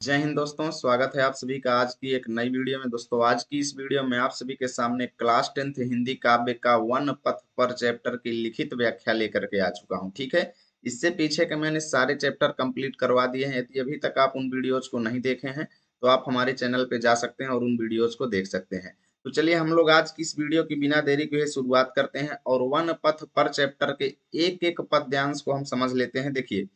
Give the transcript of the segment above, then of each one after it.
जय हिंद दोस्तों, स्वागत है आप सभी का आज की एक नई वीडियो में। दोस्तों, आज की इस वीडियो में आप सभी के सामने क्लास 10th हिंदी काव्य का वन पथ पर चैप्टर की लिखित व्याख्या लेकर के आ चुका हूं। ठीक है, इससे पीछे के मैंने सारे चैप्टर कंप्लीट करवा दिए हैं। यदि अभी तक आप उन वीडियोज को नहीं देखे हैं तो आप हमारे चैनल पे जा सकते हैं और उन वीडियोज को देख सकते हैं। तो चलिए हम लोग आज की इस वीडियो की बिना देरी के शुरुआत करते हैं और वन पथ पर चैप्टर के एक एक पद्यांश को हम समझ लेते हैं। देखिए,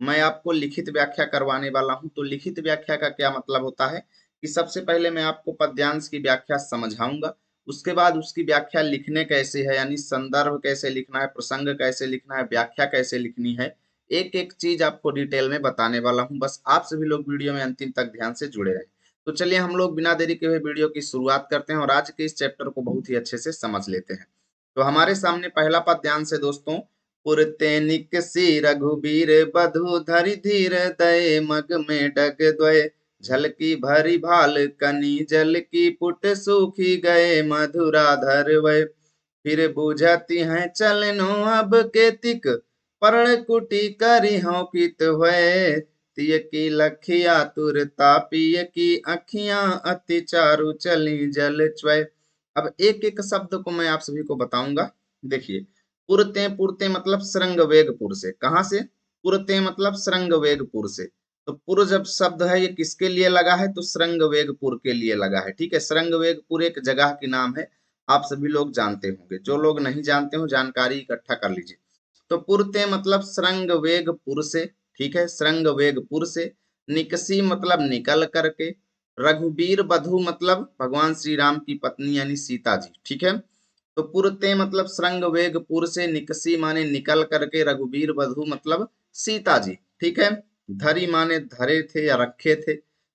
मैं आपको लिखित व्याख्या करवाने वाला हूं। तो लिखित व्याख्या का क्या मतलब होता है कि सबसे पहले मैं आपको पद्यांश की व्याख्या समझाऊंगा, उसके बाद उसकी व्याख्या लिखने कैसे है, यानी संदर्भ कैसे लिखना है, प्रसंग कैसे लिखना है, व्याख्या कैसे लिखनी है, एक एक चीज आपको डिटेल में बताने वाला हूं। बस आप सभी लोग वीडियो में अंतिम तक ध्यान से जुड़े रहें। तो चलिए हम लोग बिना देरी के हुए वीडियो की शुरुआत करते हैं और आज के इस चैप्टर को बहुत ही अच्छे से समझ लेते हैं। तो हमारे सामने पहला पद्यांश है दोस्तों। पुरते निकसी रघुबीर बधु धरि धीर दये मग में डग द्वय झलकी भरी भाल कनी जल की पुट सूखी गए मधुराधर वय फिर बुझती हैं चलनो अब केतिक पर्ण कुटी करी हों कित हुए तिय की लखिया तुर तापिय की अखियां अति चारु चली जल च्वय। अब एक एक शब्द को मैं आप सभी को बताऊंगा। देखिए, पुरते पुरते मतलब श्रृंग वेगपुर से। कहां से? पुरते मतलब श्रृंग वेगपुर से। तो पुर जब शब्द है ये किसके लिए लगा है? तो श्रृंग वेगपुर के लिए लगा है। ठीक है, श्रृंग वेगपुर एक जगह की नाम है, आप सभी लोग जानते होंगे। जो लोग नहीं जानते हो जानकारी इकट्ठा कर लीजिए। तो पुरते मतलब श्रृंग वेगपुर से। ठीक है, श्रृंग वेगपुर से। निकसी मतलब निकल करके। रघुबीर बधु मतलब भगवान श्री राम की पत्नी यानी सीता जी। ठीक है, तो पुरते मतलब श्रृंग वेगपुर से, निकसी माने निकल करके, रघुबीर बधु मतलब सीता जी। ठीक है, धरी माने धरे थे या रखे थे,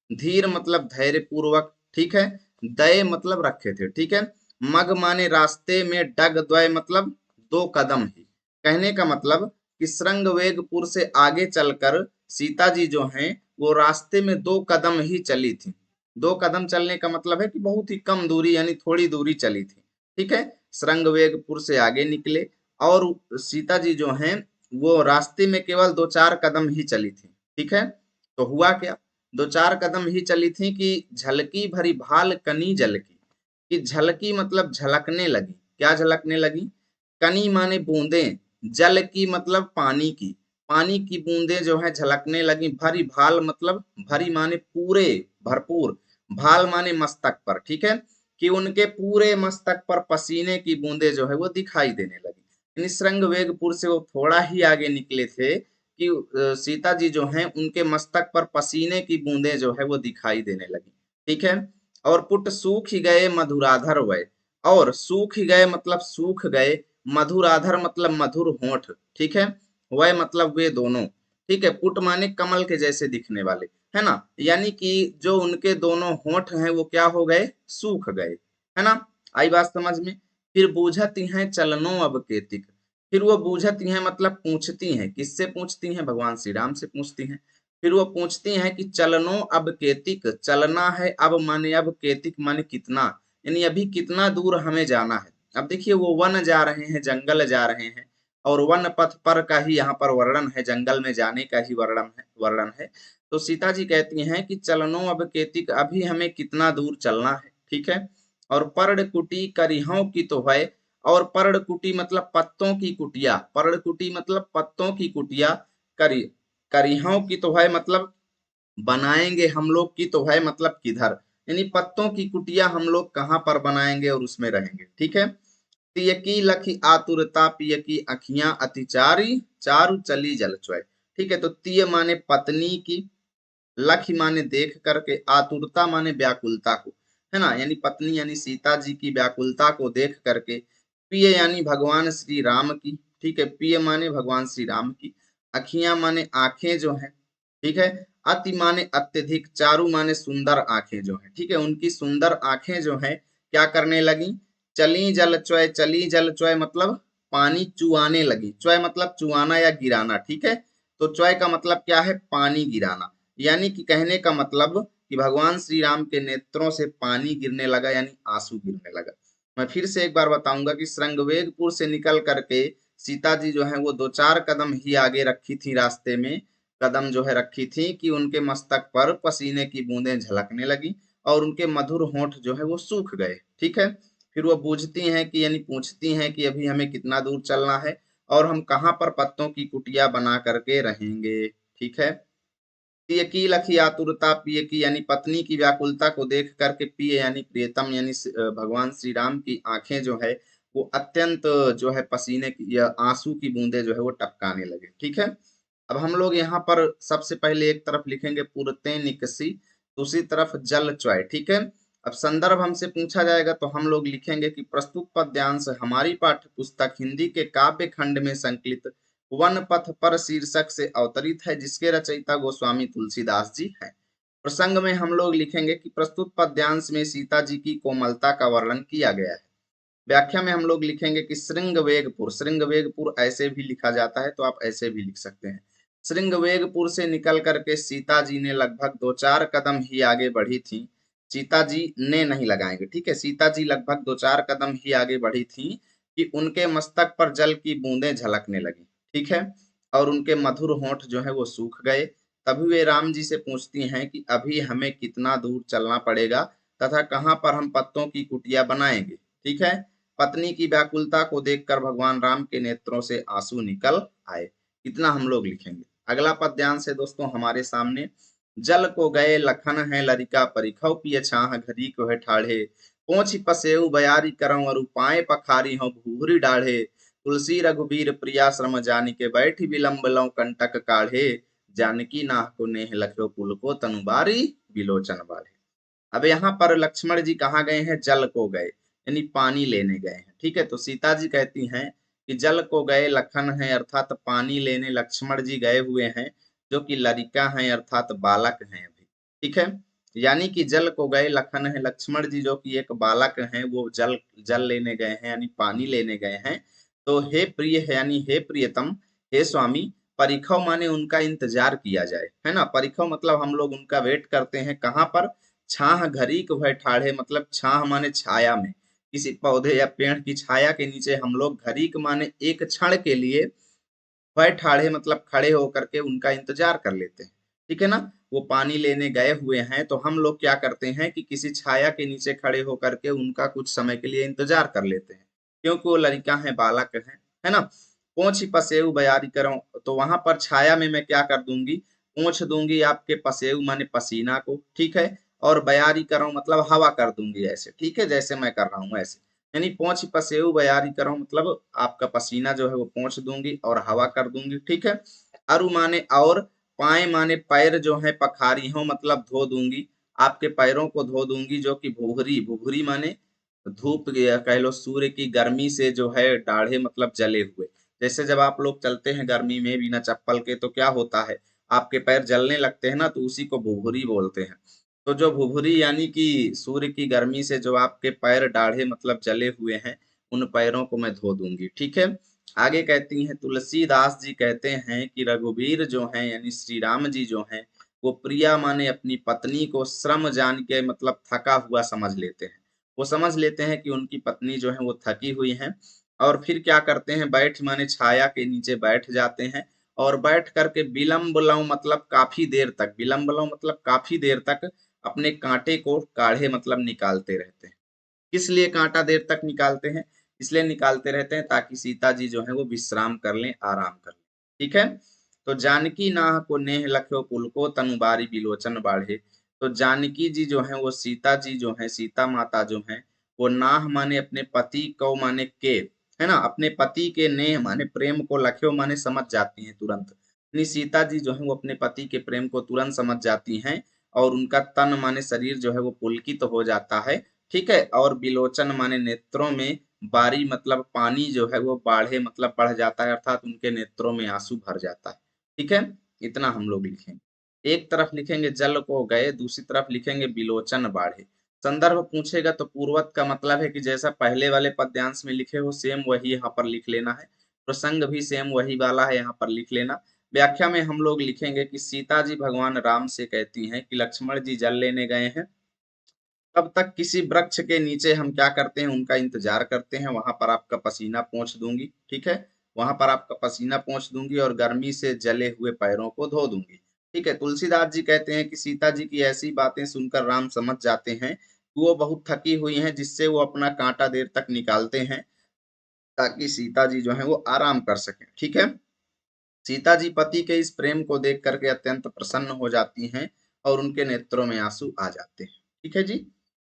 धीर मतलब धैर्य पूर्वक। ठीक है, दय मतलब रखे थे। ठीक है, मग माने रास्ते में, डग द्वय मतलब दो कदम ही। कहने का मतलब कि श्रृंग वेगपुर से आगे चलकर सीता जी जो हैं वो रास्ते में दो कदम ही चली थी। दो कदम चलने का मतलब है कि बहुत ही कम दूरी यानी थोड़ी दूरी चली थी। ठीक है, श्रृंगवेगपुर से आगे निकले और सीता जी जो हैं वो रास्ते में केवल दो चार कदम ही चली थी। ठीक है, तो हुआ क्या? दो चार कदम ही चली थी कि झलकी भरी भाल कनी जल की। कि झलकी मतलब झलकने लगी। क्या झलकने लगी? कनी माने बूंदे, जल की मतलब पानी की। पानी की बूंदे जो है झलकने लगी। भरी भाल मतलब भरी माने पूरे, भरपूर। भाल माने मस्तक पर। ठीक है, कि उनके पूरे मस्तक पर पसीने की बूंदे जो है वो दिखाई देने लगी। यानी श्रृंग वेगपुर से वो थोड़ा ही आगे निकले थे कि सीता जी जो हैं उनके मस्तक पर पसीने की बूंदे जो है वो दिखाई देने लगी। ठीक है, और पुट सूख ही गए मधुराधर वय। और सूख ही गए मतलब सूख गए, मधुराधर मतलब मधुर होंठ। ठीक है, वय मतलब वे दोनों। ठीक है, पुट माने कमल के जैसे दिखने वाले, है ना। यानी कि जो उनके दोनों होंठ हैं वो क्या हो गए? सूख गए, है ना। आई बात समझ में? फिर बूझती हैं चलनो अब केतिक। फिर वो बूझती हैं मतलब पूछती हैं। किससे पूछती हैं? भगवान श्री राम से पूछती हैं। फिर वो पूछती हैं कि चलनो अब केतिक, चलना है अब माने अब, केतिक माने कितना, यानी अभी कितना दूर हमें जाना है। अब देखिए, वो वन जा रहे हैं, जंगल जा रहे हैं और वन पथ पर का ही यहाँ पर वर्णन है, जंगल में जाने का ही वर्णन है। तो सीता जी कहती हैं कि चलनो अब केतिक, अभी हमें कितना दूर चलना है। ठीक है, और पर्ण कुटी करिहों की तो है। और पर्ण कुटी मतलब पत्तों की कुटिया। पर्ण कुटी मतलब पत्तों की कुटिया। करी करिहों की तो है मतलब बनाएंगे हम लोग, की तो है मतलब किधर, यानी पत्तों की कुटिया हम लोग कहाँ पर बनाएंगे और उसमें रहेंगे। ठीक है, तिय की लखी आतुरता पिय की अखियां अतिचारी चारु चली जल चुए। ठीक है, तो तिय माने पत्नी की, लख माने देख करके, आतुरता माने व्याकुलता को, है ना, यानी पत्नी यानी सीता जी की व्याकुलता को देख करके। प्रिय यानी भगवान श्री राम की। ठीक है, प्रिय माने भगवान श्री राम की। अखियां माने आंखें जो है। ठीक है, अति माने अत्यधिक, चारु माने सुंदर आंखें जो है। ठीक है, उनकी सुंदर आंखें जो है क्या करने लगी? चली जल चुय। चली जल चुय मतलब पानी चुआने लगी। चुय मतलब चुआना या गिराना। ठीक है, तो चुय का मतलब क्या है? पानी गिराना। यानी कि कहने का मतलब कि भगवान श्री राम के नेत्रों से पानी गिरने लगा, यानी आंसू गिरने लगा। मैं फिर से एक बार बताऊंगा कि श्रृंगवेगपुर से निकल करके सीता जी जो है वो दो चार कदम ही आगे रखी थी रास्ते में कदम जो है रखी थी कि उनके मस्तक पर पसीने की बूंदें झलकने लगी और उनके मधुर होंठ जो है वो सूख गए। ठीक है, फिर वो बूझती हैं कि यानी पूछती हैं कि अभी हमें कितना दूर चलना है और हम कहाँ पर पत्तों की कुटिया बना करके रहेंगे। ठीक है, पिय की लखी आतुरता, पिय की यानी पत्नी की व्याकुलता को देख करके पिय यानी प्रियतम यानी भगवान श्री राम की आंखें जो है वो अत्यंत जो है पसीने की या आंसू की बूंदे जो है वो टपकाने लगे। ठीक है, अब हम लोग यहाँ पर सबसे पहले एक तरफ लिखेंगे पुरते निकसी, दूसरी तरफ जल च्वाय। ठीक है, अब संदर्भ हमसे पूछा जाएगा तो हम लोग लिखेंगे कि प्रस्तुत पद्यांश हमारी पाठ्य पुस्तक हिंदी के काव्य खंड में संकलित वन पथ पर शीर्षक से अवतरित है, जिसके रचयिता गोस्वामी तुलसीदास जी हैं। प्रसंग में हम लोग लिखेंगे कि प्रस्तुत पद्यांश में सीता जी की कोमलता का वर्णन किया गया है। व्याख्या में हम लोग लिखेंगे कि श्रृंगवेगपुर, श्रृंगवेगपुर ऐसे भी लिखा जाता है तो आप ऐसे भी लिख सकते हैं। श्रृंगवेगपुर से निकल करके सीता जी ने लगभग 2-4 कदम ही आगे बढ़ी थी। सीता जी ने नहीं लगाएंगे, ठीक है, सीता जी लगभग 2-4 कदम ही आगे बढ़ी थी कि उनके मस्तक पर जल की बूंदें झलकने लगी। ठीक है, और उनके मधुर होंठ जो है वो सूख गए। तभी वे राम जी से पूछती हैं कि अभी हमें कितना दूर चलना पड़ेगा तथा कहाँ पर हम पत्तों की कुटिया बनाएंगे। ठीक है, पत्नी की व्याकुलता को देखकर भगवान राम के नेत्रों से आंसू निकल आए। इतना हम लोग लिखेंगे। अगला पद्यांश है दोस्तों हमारे सामने। जल को गए लखन है लरिका परिखौ पिय छाह घरी को है ठाढ़े, पोंछ पसेऊ बयारी करऊं और उपाय पखारी हो भूरी डाढ़े, तुलसी रघुबीर प्रिया श्रम जानी के बैठी विलंब लौ कंटक काढ़े, जानकी नाह को नेह लख्यो पुल को तनुबारी बिलोचन बाढ़े। अब यहाँ पर लक्ष्मण जी कहाँ गए हैं? जल को गए यानी पानी लेने गए हैं। ठीक है, तो सीता जी कहती हैं कि जल को गए लखन है अर्थात पानी लेने लक्ष्मण जी गए हुए हैं, जो कि लरिका हैं अर्थात बालक हैं अभी। ठीक है, यानी कि जल को गए लखन है, लक्ष्मण जी जो कि एक बालक हैं वो जल जल लेने गए हैं यानी पानी लेने गए हैं। तो हे प्रिय है यानी हे प्रियतम, हे स्वामी, परिखव माने उनका इंतजार किया जाए, है ना। परिखव मतलब हम लोग उनका वेट करते हैं। कहाँ पर? छाह घरीक भय ठाढ़े, मतलब छाह माने छाया में, किसी पौधे या पेड़ की छाया के नीचे हम लोग घरीक माने एक क्षण के लिए, भय ठाढ़े मतलब खड़े होकर के उनका इंतजार कर लेते हैं। ठीक है ना, वो पानी लेने गए हुए हैं तो हम लोग क्या करते हैं कि किसी छाया के नीचे खड़े होकर के उनका कुछ समय के लिए इंतजार कर लेते हैं, क्योंकि वो लड़का है, बालक है ना। पोंछ पसेऊ बयारी करो, तो वहां पर छाया में मैं क्या कर दूंगी? पोंछ दूंगी आपके पसेऊ माने पसीना को। ठीक है, और बयारी करो मतलब हवा कर दूंगी ऐसे। ठीक है, जैसे मैं कर रहा हूँ ऐसे, यानी पोंछ पसेऊ बयारी करो मतलब आपका पसीना जो है वो पोंछ दूंगी और हवा कर दूंगी। ठीक है, अरु माने और, पाए माने पैर जो है पखारी हो मतलब धो दूंगी, आपके पैरों को धो दूंगी, जो कि भूहरी, भूहरी माने धूप कह लो, सूर्य की गर्मी से जो है दाढ़े मतलब जले हुए। जैसे जब आप लोग चलते हैं गर्मी में बिना चप्पल के तो क्या होता है, आपके पैर जलने लगते हैं ना, तो उसी को भुभुरी बोलते हैं। तो जो भुभुरी यानी कि सूर्य की गर्मी से जो आपके पैर दाढ़े मतलब जले हुए हैं, उन पैरों को मैं धो दूंगी। ठीक है, आगे कहती हैं तुलसीदास जी कहते हैं कि रघुवीर जो हैं यानी श्री राम जी जो हैं, वो प्रिया माने अपनी पत्नी को श्रम जान के मतलब थका हुआ समझ लेते हैं। वो समझ लेते हैं कि उनकी पत्नी जो है वो थकी हुई हैं, और फिर क्या करते हैं, बैठ माने छाया के नीचे बैठ जाते हैं, और बैठ करके विलंब लौ मतलब काफी देर तक, विलंब लौ मतलब काफी देर तक अपने कांटे को काढ़े मतलब निकालते रहते हैं। किस लिए कांटा देर तक निकालते हैं? इसलिए निकालते रहते हैं ताकि सीता जी जो है वो विश्राम कर लें, आराम कर लें। ठीक है, तो जानकी नाह को नेह लख्यो पुल को तनुबारी बिलोचन बाढ़े। तो जानकी जी जो है वो सीता जी जो है, सीता माता जो है, वो नाह माने अपने पति को माने के, है ना, अपने पति के नेह माने प्रेम को, लख्यो माने समझ जाती हैं तुरंत। यानी सीता जी जो है वो अपने पति के प्रेम को तुरंत समझ जाती हैं, और उनका तन माने शरीर जो है वो पुलकित तो हो जाता है। ठीक है, और बिलोचन माने नेत्रों में, बारी मतलब पानी जो है वो बाढ़े मतलब बढ़ जाता है, अर्थात उनके नेत्रों में आंसू भर जाता है। ठीक है, इतना हम लोग लिखेंगे। एक तरफ लिखेंगे जल को गए, दूसरी तरफ लिखेंगे बिलोचन बाढ़े। संदर्भ पूछेगा तो पूर्वत का मतलब है कि जैसा पहले वाले पद्यांश में लिखे हो सेम वही यहाँ पर लिख लेना है। प्रसंग भी सेम वही वाला है, यहाँ पर लिख लेना। व्याख्या में हम लोग लिखेंगे कि सीता जी भगवान राम से कहती हैं कि लक्ष्मण जी जल लेने गए हैं, तब तक किसी वृक्ष के नीचे हम क्या करते हैं, उनका इंतजार करते हैं, वहां पर आपका पसीना पोंछ दूंगी। ठीक है, वहां पर आपका पसीना पोंछ दूंगी और गर्मी से जले हुए पैरों को धो दूंगी। ठीक है। तुलसीदास जी कहते हैं कि सीता जी की ऐसी बातें सुनकर राम समझ जाते हैं कि वो बहुत थकी हुई हैं, जिससे वो अपना कांटा देर तक निकालते हैं ताकि सीता जी जो है वो आराम कर सकें। ठीक है। सीता जी पति के इस प्रेम को देख करके अत्यंत प्रसन्न हो जाती हैं और उनके नेत्रों में आंसू आ जाते हैं। ठीक है जी।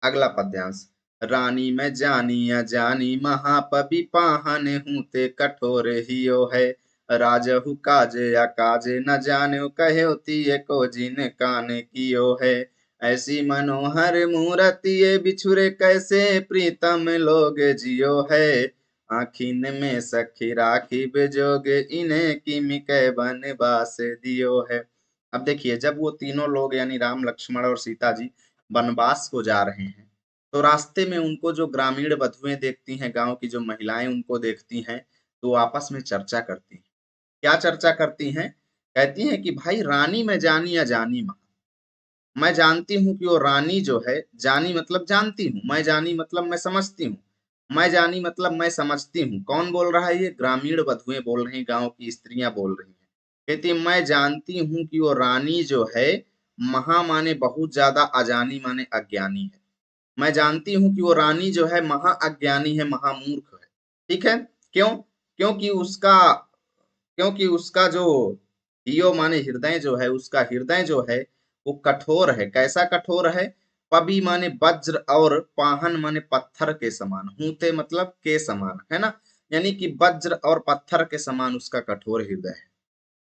अगला पद्यांश। रानी मैं जानी अजानी महापबि पाहन हूँ ते कठोर हियो है। राजहु काजे या काजे न जान्यो कहो तिये को जिन कान कियो है। ऐसी मनोहर मूरति ये बिछुरे कैसे प्रीतम लोग जियो है। आखिन में सखी राखी बेजोग इन्हें किमि कै बनवास दियो है। अब देखिए, जब वो तीनों लोग यानी राम लक्ष्मण और सीता जी वनवास को जा रहे हैं, तो रास्ते में उनको जो ग्रामीण वधुएं देखती हैं, गांव की जो महिलाएं उनको देखती हैं, तो वो आपस में चर्चा करती हैं। क्या चर्चा करती हैं? कहती हैं कि भाई रानी में जानी अजानी माँ। मैं जानती हूँ कि वो रानी जो है, जानी मतलब जानती हूँ, मैं जानी मतलब मैं समझती हूँ, मैं जानी मतलब मैं समझती हूँ। कौन बोल रहा है? ये ग्रामीण वधुएं बोल रही, गांव की स्त्रियां बोल रही हैं। कहती है, मैं जानती हूँ कि वो रानी जो है महा माने बहुत ज्यादा, अजानी माने अज्ञानी है। मैं जानती हूँ कि वो रानी जो है महा अज्ञानी है, महामूर्ख है। ठीक है। क्यों? क्योंकि उसका क्योंकि उसका जो हियो माने हृदय जो है, उसका हृदय जो है वो कठोर है। कैसा कठोर है? पबी माने वज्र और पाहन माने पत्थर के समान, हूते मतलब के समान, है ना। यानी कि वज्र और पत्थर के समान उसका कठोर हृदय है।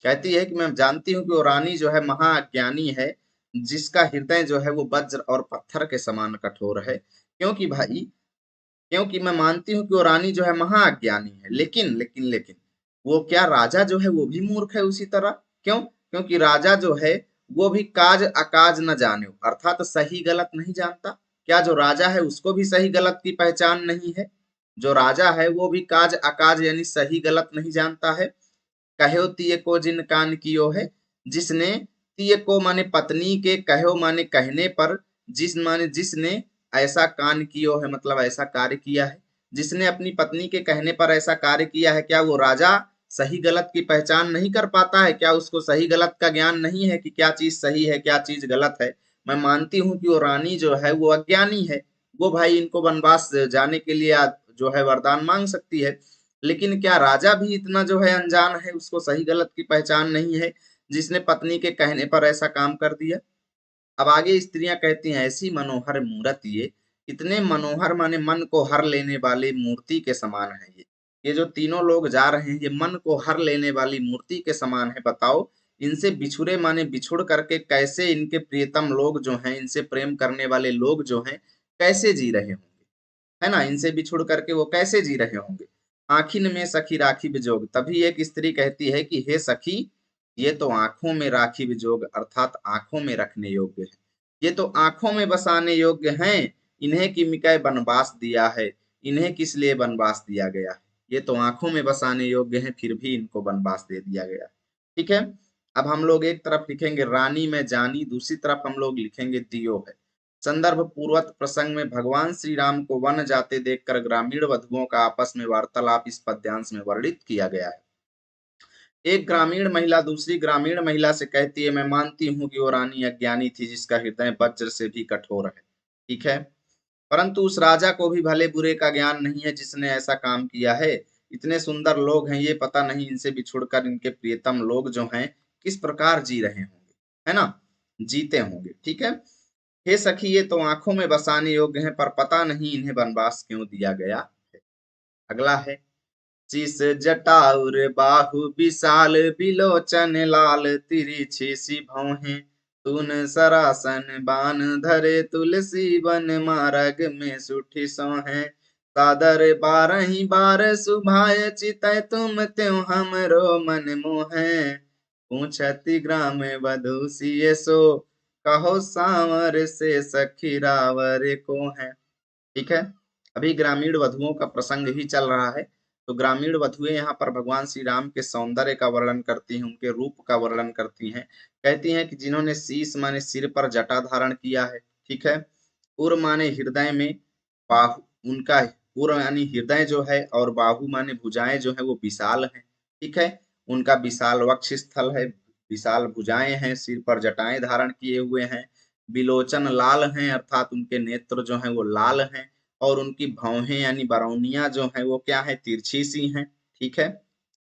कहती है कि मैं जानती हूँ कि वो रानी जो है महाज्ञानी है, जिसका हृदय जो है वो वज्र और पत्थर के समान कठोर है। क्योंकि मैं मानती हूँ कि वो रानी जो है महाअज्ञानी है, लेकिन वो क्या राजा जो है वो भी मूर्ख है उसी तरह। क्यों? क्योंकि राजा जो है वो भी काज अकाज न जाने, अर्थात सही गलत नहीं जानता। क्या जो राजा है उसको भी सही गलत की पहचान नहीं है? जो राजा है वो भी काज अकाज यानी सही गलत नहीं जानता है। कहो तिये को जिन कान कियो है। जिसने, तिये को माने पत्नी के, कहो माने कहने पर, जिस माने जिसने, ऐसा कान कियो है मतलब ऐसा कार्य किया है। जिसने अपनी पत्नी के कहने पर ऐसा कार्य किया है, क्या वो राजा सही गलत की पहचान नहीं कर पाता है? क्या उसको सही गलत का ज्ञान नहीं है कि क्या चीज सही है क्या चीज गलत है? मैं मानती हूँ कि वो रानी जो है वो अज्ञानी है। वो भाई इनको वनवास जाने के लिए जो है वरदान मांग सकती है। लेकिन क्या राजा भी इतना जो है अनजान है, उसको सही गलत की पहचान नहीं है, जिसने पत्नी के कहने पर ऐसा काम कर दिया? अब आगे स्त्रियां कहती हैं, ऐसी मनोहर मूरत ये, इतने मनोहर माने मन को हर लेने वाले मूर्ति के समान है ये जो तीनों लोग जा रहे हैं ये मन को हर लेने वाली मूर्ति के समान है। बताओ, इनसे बिछुड़े माने बिछुड़ करके कैसे इनके प्रियतम लोग जो हैं, इनसे प्रेम करने वाले लोग जो हैं, कैसे जी रहे होंगे, है ना। इनसे बिछुड़ करके वो कैसे जी रहे होंगे। आखिन में सखी राखी बिजोग। तभी एक स्त्री कहती है कि हे सखी, ये तो आंखों में राखी बिजोग अर्थात आंखों में रखने योग्य है। ये तो आंखों में बसाने योग्य हैं। इन्हें कि मिकाय वनवास दिया है। इन्हें किस लिए वनवास दिया गया है? ये तो आंखों में बसाने योग्य हैं, फिर भी इनको वनवास दे दिया गया। ठीक है। अब हम लोग एक तरफ लिखेंगे रानी में जानी, दूसरी तरफ हम लोग लिखेंगे दियो है। संदर्भ पूर्वक प्रसंग में भगवान श्री राम को वन जाते देखकर ग्रामीण वधुओं का आपस में वार्तालाप इस पद्यांश में वर्णित किया गया है। एक ग्रामीण महिला दूसरी ग्रामीण महिला से कहती है, मैं मानती हूँ कि वो रानी अज्ञानी थी, जिसका हृदय वज्र से भी कठोर है। ठीक है। परंतु उस राजा को भी भले बुरे का ज्ञान नहीं है जिसने ऐसा काम किया है। इतने सुंदर लोग हैं, ये पता नहीं इनसे बिछुड़कर इनके प्रियतम लोग जो हैं किस प्रकार जी रहे होंगे, है ना, जीते होंगे। ठीक है। हे सखी, ये तो आंखों में बसाने योग्य हैं, पर पता नहीं इन्हें वनवास क्यों दिया गया है। अगला है। शीस जटाउर बाहु विशाल बिलोचन लाल तिरछी सी भौहें। तून सरासन बान धरे तुलसी बन मार्ग में सुठी सोहें। सादर बारही बार सुभाय चितै तुम त्यों हमरो मन मोहें। पूछती ग्राम वधु सिए सो, कहो सांवर से सखी रावर को है। ठीक है। अभी ग्रामीण वधुओं का प्रसंग ही चल रहा है। तो ग्रामीण वधुएं यहाँ पर भगवान श्री राम के सौंदर्य का वर्णन करती हैं, उनके रूप का वर्णन करती हैं। कहती हैं कि जिन्होंने शीश माने सिर पर जटा धारण किया है। ठीक है। उर माने हृदय में, बाहु उनका, उर यानी हृदय जो है, और बाहु माने भुजाएं जो है वो विशाल है। ठीक है। उनका विशाल वक्ष स्थल है, विशाल भुजाएं हैं, सिर पर जटाएं धारण किए हुए हैं, विलोचन लाल हैं अर्थात उनके नेत्र जो हैं वो लाल हैं, और उनकी भौहें यानी बरौनियां जो हैं वो क्या है, तिरछी सी हैं। ठीक है,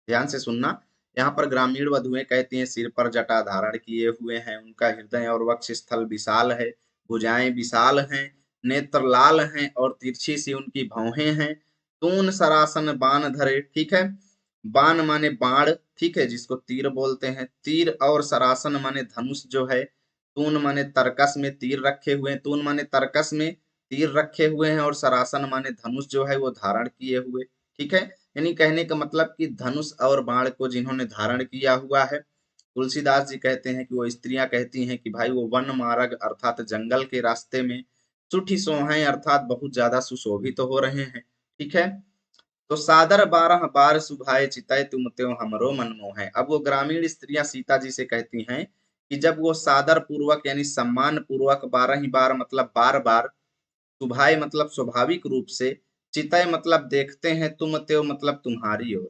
ध्यान से सुनना। यहाँ पर ग्रामीण वधुएं कहती हैं सिर पर जटा धारण किए हुए हैं, उनका हृदय और वक्ष स्थल विशाल है, भुजाएं विशाल हैं, नेत्र लाल हैं और तिरछी सी उनकी भौहें हैं। तून सरासन बाण धरे, ठीक है, बाण माने बाण, ठीक है, जिसको तीर बोलते हैं, तीर, और सरासन माने धनुष जो है, तून माने तरकस में तीर रखे हुए हैं, तून माने तरकस में तीर रखे हुए हैं, और सरासन माने धनुष जो है वो धारण किए हुए। ठीक है, यानी कहने का मतलब कि धनुष और बाण को जिन्होंने धारण किया हुआ है, तुलसीदास जी कहते हैं कि वो स्त्रियां कहती हैं कि भाई वो वन मार्ग अर्थात जंगल के रास्ते में सुठी सोहाएं अर्थात बहुत ज्यादा सुशोभित तो हो रहे हैं। ठीक है, तो सादर 12 बार सुभाए चितय तुम त्यों हमरो मन मोह है। अब वो ग्रामीण स्त्रियां सीता जी से कहती हैं कि जब वो सादर पूर्वक यानी सम्मान पूर्वक 12 ही बार मतलब बार बार, सुभाए मतलब स्वाभाविक रूप से, चितय मतलब देखते हैं, तुम त्यों मतलब तुम्हारी ओर,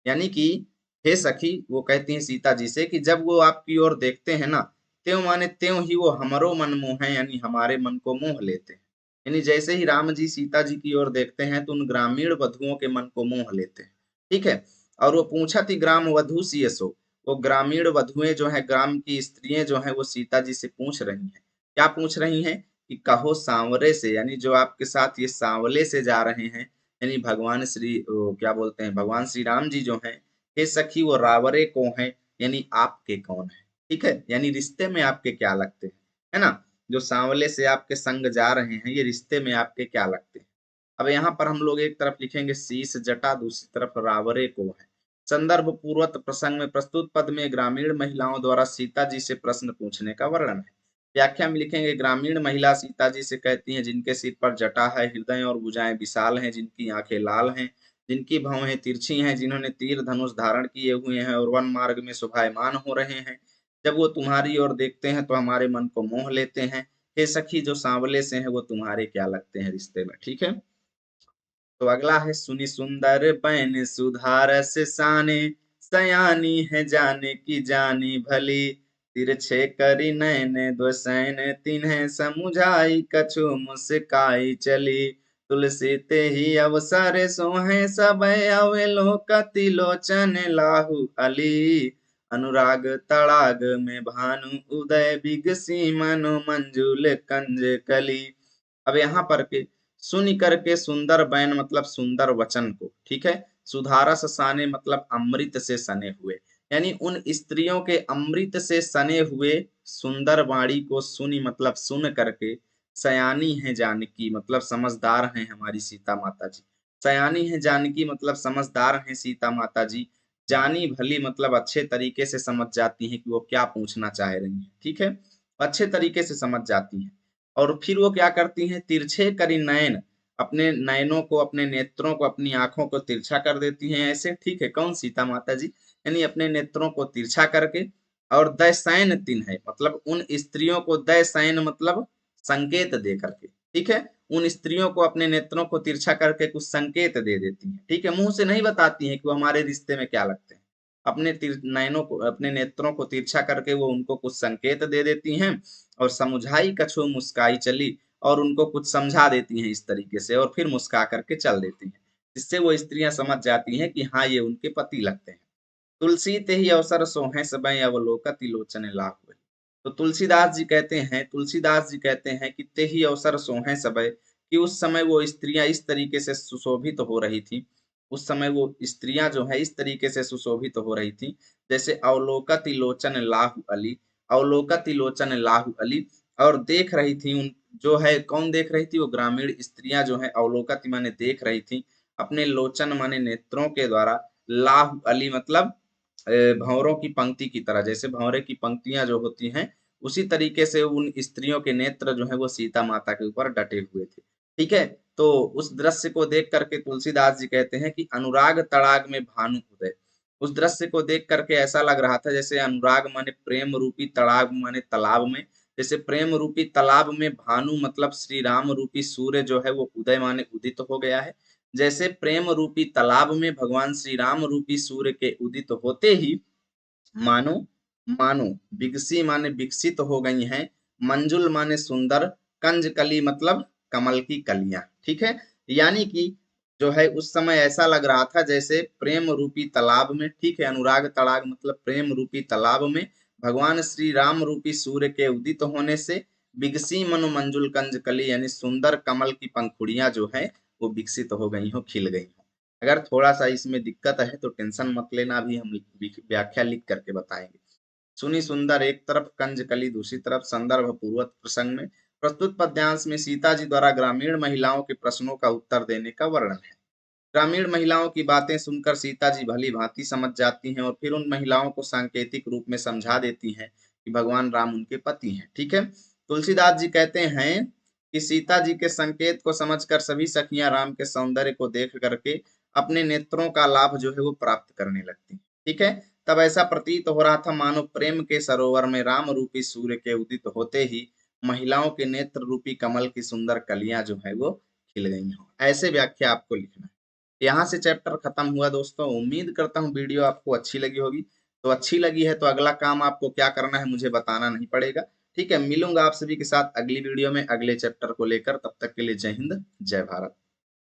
यानी कि हे सखी, वो कहती हैं सीता जी से कि जब वो आपकी ओर देखते हैं ना, त्यों माने त्यों ही वो हमरो मन मोह है, यानी हमारे मन को मोह लेते हैं। यानी जैसे ही राम जी सीता जी की ओर देखते हैं तो उन ग्रामीण वधुओं के मन को मोह लेते हैं। ठीक है, और वो पूछा थी ग्राम वधु सियसो, वो ग्रामीण वधुएं जो है, ग्राम की स्त्रियां जो है वो सीता जी से पूछ रही हैं, क्या पूछ रही हैं कि कहो सांवरे से, यानी जो आपके साथ ये सांवले से जा रहे हैं, यानी भगवान श्री क्या बोलते हैं, भगवान श्री राम जी जो हैं, हे सखी वो रावरे को हैं, यानी आपके कौन है। ठीक है, यानी रिश्ते में आपके क्या लगते हैं, है ना, जो सांवले से आपके संग जा रहे हैं ये रिश्ते में आपके क्या लगते हैं। अब यहाँ पर हम लोग एक तरफ लिखेंगे शीश जटा, दूसरी तरफ रावरे को है। संदर्भ पूर्वक प्रसंग में प्रस्तुत पद में ग्रामीण महिलाओं द्वारा सीता जी से प्रश्न पूछने का वर्णन है। व्याख्या में लिखेंगे ग्रामीण महिला सीता जी से कहती हैं जिनके सिर पर जटा है, हृदय और भुजाएं विशाल हैं, जिनकी आंखें लाल हैं, जिनकी भौहें तिरछी हैं, जिन्होंने तीर धनुष धारण किए हुए हैं और वन मार्ग में शोभायमान हो रहे हैं, जब वो तुम्हारी ओर देखते हैं तो हमारे मन को मोह लेते हैं। हे सखी, जो सांवले से हैं वो तुम्हारे क्या लगते हैं रिश्ते में। ठीक है, तो अगला है सुनी सुंदर बैन सुधारस साने, सयानी है जाने की जानी भली, तिरछे करी नैन दो सैन तिन्हे समुझाई कछु मुस्काई चली, तुलसी ते ही अवसर सोहे सब अवेलो कति लोचन लाहु अली, अनुराग तड़ाग में भानु उदय बिगसी मनो मंजुल कंज कली। अब यहाँ पर के सुनि करके सुंदर बैन मतलब सुंदर वचन को, ठीक है, सुधारस साने मतलब अमृत से सने हुए, यानी उन स्त्रियों के अमृत से सने हुए सुंदर वाणी को सुनी मतलब सुन करके, सयानी है जानकी मतलब समझदार हैं हमारी सीता माता जी, सयानी है जानकी मतलब समझदार हैं सीता माता जी, जानी भली मतलब अच्छे तरीके से समझ जाती हैं कि वो क्या पूछना चाह रही हैं। ठीक है, अच्छे तरीके से समझ जाती हैं। और फिर वो क्या करती हैं, तिरछे करी नयन, अपने नयनों को, अपने नेत्रों को, अपनी आंखों को तिरछा कर देती हैं ऐसे। ठीक है, कौन, सीता माता जी, यानी अपने नेत्रों को तिरछा करके, और दयसैन तिन है मतलब उन स्त्रियों को, दयसैन मतलब संकेत दे करके, ठीक है, उन स्त्रियों को अपने नेत्रों को तिरछा करके कुछ संकेत दे देती हैं। ठीक है, मुंह से नहीं बताती हैं कि वो हमारे रिश्ते में क्या लगते हैं, अपने नयनों को, अपने नेत्रों को तिरछा करके वो उनको कुछ संकेत दे देती हैं, और समुझाई कछु मुस्काई चली, और उनको कुछ समझा देती हैं इस तरीके से, और फिर मुस्का करके चल देती हैं, जिससे वो स्त्रियां समझ जाती हैं कि हाँ ये उनके पति लगते हैं। तुलसी ते ही अवसर सोहे सबई अवलोकति लोचन लाहुए। तो तुलसीदास जी कहते हैं, तुलसीदास जी कहते हैं कि ते ही अवसर सोहे सबई, कि उस समय वो स्त्रियां इस तरीके से सुशोभित हो रही थी, उस समय वो स्त्रियां जो है इस तरीके से सुशोभित हो रही थी, जैसे अवलोकति लोचन लाहु अली, अवलोकति लोचन लाहु अली, और देख रही थी उन, जो है कौन देख रही थी, वो ग्रामीण स्त्रियां जो है अवलोकति माने देख रही थी, अपने लोचन माने नेत्रों के द्वारा, लाहु अली मतलब भंवरों की पंक्ति की तरह, जैसे भंवरे की पंक्तियां जो होती हैं उसी तरीके से उन स्त्रियों के नेत्र जो है वो सीता माता के ऊपर डटे हुए थे। ठीक है, तो उस दृश्य को देख करके तुलसीदास जी कहते हैं कि अनुराग तड़ाग में भानु उदय, उस दृश्य को देख करके ऐसा लग रहा था जैसे अनुराग माने प्रेम रूपी, तड़ाग माने तालाब में, जैसे प्रेम रूपी तालाब में भानु मतलब श्री राम रूपी सूर्य जो है वो उदय माने उदित हो गया है, जैसे प्रेम रूपी तालाब में भगवान श्री राम रूपी सूर्य के उदित होते ही मानो मानो विकसी माने विकसित हो गई हैं, मंजुल माने सुंदर, कंजकली मतलब कमल की कलियां। ठीक है, यानी कि जो है उस समय ऐसा लग रहा था जैसे प्रेम रूपी तालाब में, ठीक है, अनुराग तड़ाग मतलब प्रेम रूपी तालाब में भगवान श्री राम रूपी सूर्य के उदित होने से विकसी मनो मंजुल कंजकली यानी सुंदर कमल की पंखुड़ियां जो है वो विकसित हो गई हो, खिल गई हो। अगर थोड़ा सा इसमें दिक्कत है तो टेंशन मत लेना, अभी हम व्याख्या लिख करके बताएंगे। सुनी सुंदर एक तरफ, कंजकली दूसरी तरफ। संदर्भ पूर्वत प्रसंग में प्रस्तुत पद्यांश में सीता जी द्वारा ग्रामीण महिलाओं के प्रश्नों का उत्तर देने का वर्णन है। ग्रामीण महिलाओं की बातें सुनकर सीता जी भली भांति समझ जाती हैं और फिर उन महिलाओं को सांकेतिक रूप में समझा देती हैं कि भगवान राम उनके पति हैं। ठीक है, तुलसीदास जी कहते हैं कि सीता जी के संकेत को समझकर सभी सखियां राम के सौंदर्य को देख करके अपने नेत्रों का लाभ जो है वो प्राप्त करने लगती हैं। ठीक है, तब ऐसा प्रतीत हो रहा था मानो प्रेम के सरोवर में राम रूपी सूर्य के उदित होते ही महिलाओं के नेत्र रूपी कमल की सुंदर कलियां जो है वो खिल गई हो। ऐसे व्याख्या आपको लिखना है। यहाँ से चैप्टर खत्म हुआ दोस्तों। उम्मीद करता हूँ वीडियो आपको अच्छी लगी होगी। तो अच्छी लगी है तो अगला काम आपको क्या करना है मुझे बताना नहीं पड़ेगा। ठीक है, मिलूंगा आप सभी के साथ अगली वीडियो में अगले चैप्टर को लेकर। तब तक के लिए जय हिंद, जय भारत।